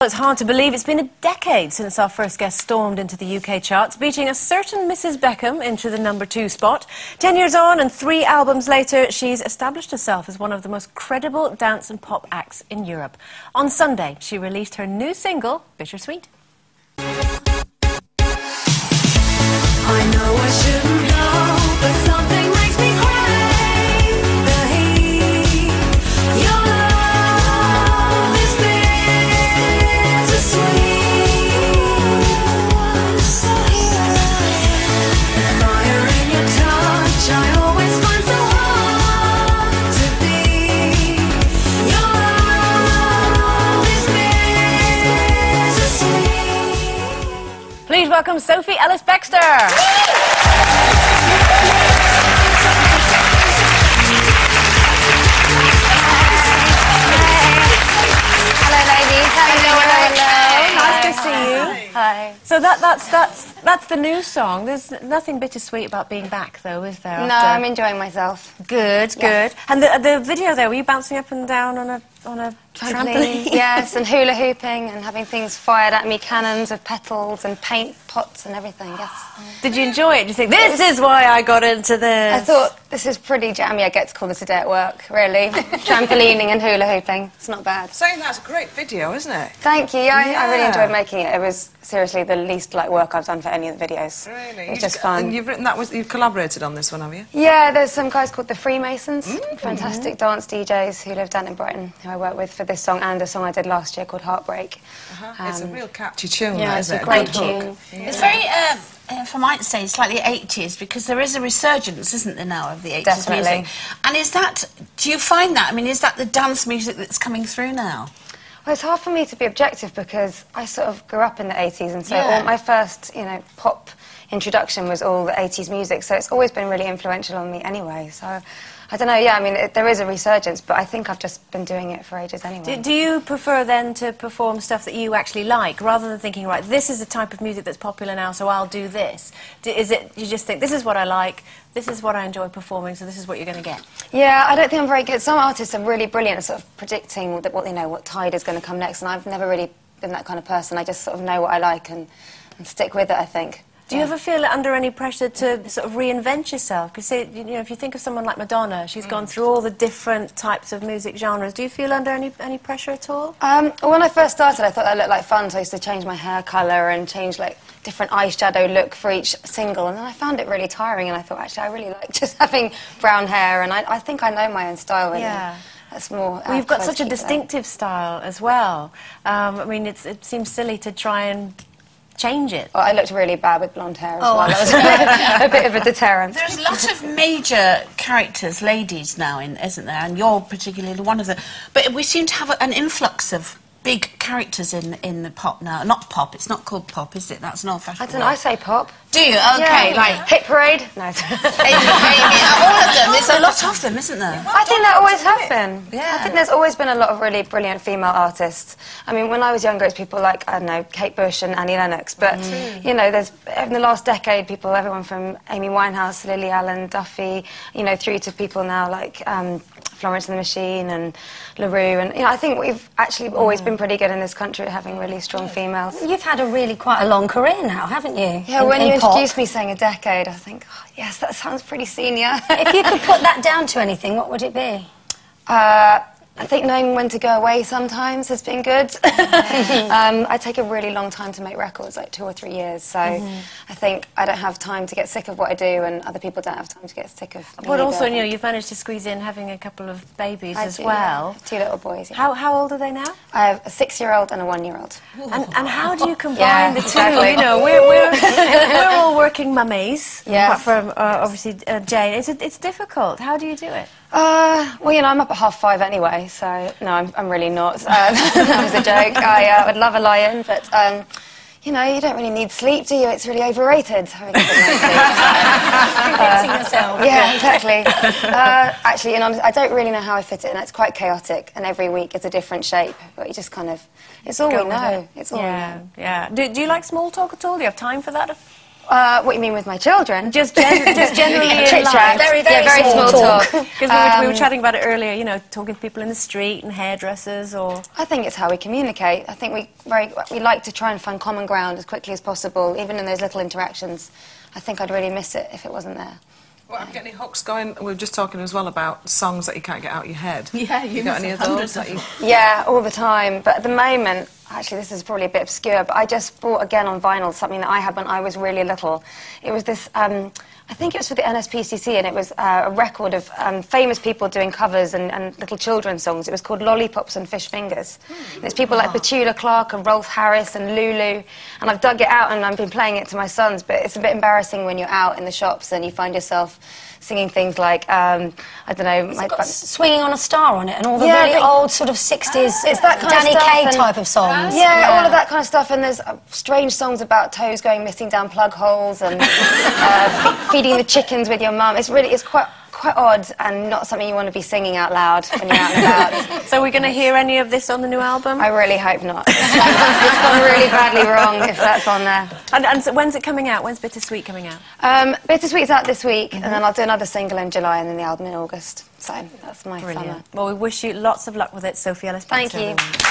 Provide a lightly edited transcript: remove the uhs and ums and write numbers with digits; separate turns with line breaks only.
It's hard to believe it's been a decade since our first guest stormed into the UK charts, beating a certain Mrs. Beckham into the #2 spot. 10 years on and 3 albums later, she's established herself as one of the most credible dance and pop acts in Europe. On Sunday, she released her new single, Bittersweet.
I know I shouldn't know, but something makes me crave the heat. Your love is bittersweet. The fire in your touch, I always find so hard to beat. Your love is bittersweet.
Please welcome Sophie Ellis-Bextor.
Hello, ladies. Hello.
Nice to see you.
Hi.
So that's the new song. There's nothing bittersweet about being back, though, is there?
No, I'm enjoying myself.
Good, good. And the video there, were you bouncing up and down on a trampoline?
Yes, and hula hooping and having things fired at me, cannons of petals and paint pots and everything, yes.
Did you enjoy it? Did you think, this is why I got into this?
I thought, this is pretty jammy. I get to call this a day at work, really. Trampolining and hula hooping. It's not bad.
Saying that's a great video, isn't it?
Thank you. I really enjoyed making it. It was seriously the least like work I've done for any of the videos.
Really?
It was just fun.
And you've written that, you've collaborated on this one, have you?
Yeah, there's some guys called the Freemasons, fantastic dance DJs who live down in Brighton, who I work with for this song and a song I did last year called Heartbreak.
It's a real catchy tune,
yeah,
that,
it's
isn't
a
it?
great
Good hook.
tune.
It's very, if I might say, slightly 80s, because there is a resurgence, isn't there, now, of the 80s
Definitely.
music? And is that, do you find that, I mean, is that the dance music that's coming through now?
Well, it's hard for me to be objective because I sort of grew up in the 80s, and so
Yeah.
all my first, pop introduction was all the 80s music, so it's always been really influential on me anyway. So, I don't know, yeah, I mean, there is a resurgence, but I think I've just been doing it for ages anyway.
Do you prefer then to perform stuff that you actually like, rather than thinking, right, this is the type of music that's popular now, so I'll do this? Is it, you just think, this is what I like, this is what I enjoy performing, so this is what you're going to get?
Yeah, I don't think I'm very good. Some artists are really brilliant at sort of predicting what tide is going to come next, and I've never really been that kind of person. I just sort of know what I like and stick with it, I think.
Do you ever feel under any pressure to sort of reinvent yourself? Because, if you think of someone like Madonna, she's gone through all the different types of music genres. Do you feel under any pressure at all?
When I first started, I thought that looked like fun, so I used to change my hair colour and change, like, different eyeshadow look for each single, and then I found it really tiring, and I thought, actually, I really like just having brown hair, and I think I know my own style, really.
Yeah.
That's more...
Well, you've got such a distinctive style as well. I mean, it seems silly to try and change it.
Well, I looked really bad with blonde hair as well. That was a bit of a deterrent.
There's a lot of major characters, ladies now, isn't there? And you're particularly one of them. But we seem to have an influx of big characters in the pop now. Not pop, it's not called pop, is it? That's an old-fashioned
I don't know, I say pop.
Do you? Okay,
Yeah.
like...
Hit Parade? No.
all of them. There's a lot of them, isn't there?
I think there always have been.
Yeah.
I think there's always been a lot of really brilliant female artists. I mean, when I was younger, it's people like, I don't know, Kate Bush and Annie Lennox. But, there's, in the last decade, everyone from Amy Winehouse, Lily Allen, Duffy, through to people now like Florence and the Machine and LaRue. And, I think we've actually always been pretty good in this country at having really strong females.
You've had quite a long career now, haven't you?
Yeah,
in
when you
pop?
introduced me saying a decade, I think, oh, yes, that sounds pretty senior.
If you could put that down to anything, what would it be?
I think knowing when to go away sometimes has been good. I take a really long time to make records, like 2 or 3 years, so I think I don't have time to get sick of what I do, and other people don't have time to get sick of me.
But also, you've managed to squeeze in having a couple of babies as well.
Yeah. 2 little boys. Yeah.
How old are they now?
I have a 6-year-old and a 1-year-old.
And how do you combine
Yeah,
the two?
exactly.
We're all working mummies,
Yeah.
apart from obviously Jane. It's difficult. How do you do it?
I'm up at 5:30 anyway, so no, I'm really not. That was a joke. I would love a lion, but you don't really need sleep, do you? It's really overrated. I really don't like sleep.
yourself.
Yeah, exactly. Actually, I don't really know how I fit it in. It's quite chaotic, and every week it's a different shape. But you just kind of, it's all we know. It's all we know.
Yeah. Do you like small talk at all? Do you have time for that?
What you mean with my children?
Just generally in
Chit
life.
chat. Very, very small talk.
Because we were chatting about it earlier, you know, talking to people in the street and hairdressers or...
I think it's how we communicate. I think we like to try and find common ground as quickly as possible, even in those little interactions. I think I'd really miss it if it wasn't there.
Well, I'm getting hooks going. We were just talking as well about songs that you can't get out your head.
Yeah,
you got any of those? That you...
Yeah, all the time. But at the moment, actually, this is probably a bit obscure, but I just bought again on vinyl something that I had when I was really little. It was this, I think it was for the NSPCC, and it was a record of famous people doing covers and little children's songs. It was called Lollipops and Fish Fingers. And it's people like Petula Clark and Rolf Harris and Lulu. And I've dug it out and I've been playing it to my sons, but it's a bit embarrassing when you're out in the shops and you find yourself singing things like, I don't know...
It's got Swinging on a Star on it and all the
Yeah,
really
but-
old sort of 60s
It's that kind of
Danny
stuff
Kaye
and-
type of songs.
Yeah, all of that kind of stuff, and there's strange songs about toes going missing down plug holes and feeding the chickens with your mum. It's quite odd and not something you want to be singing out loud when you're out and about.
So we're going to hear any of this on the new album?
I really hope not. It's gone really badly wrong if that's on there.
And so when's it coming out? When's Bittersweet coming out?
Bittersweet's out this week, and then I'll do another single in July and then the album in August. So that's my
Brilliant.
summer.
Well, we wish you lots of luck with it, Sophie Ellis-Bextor.
Thank you.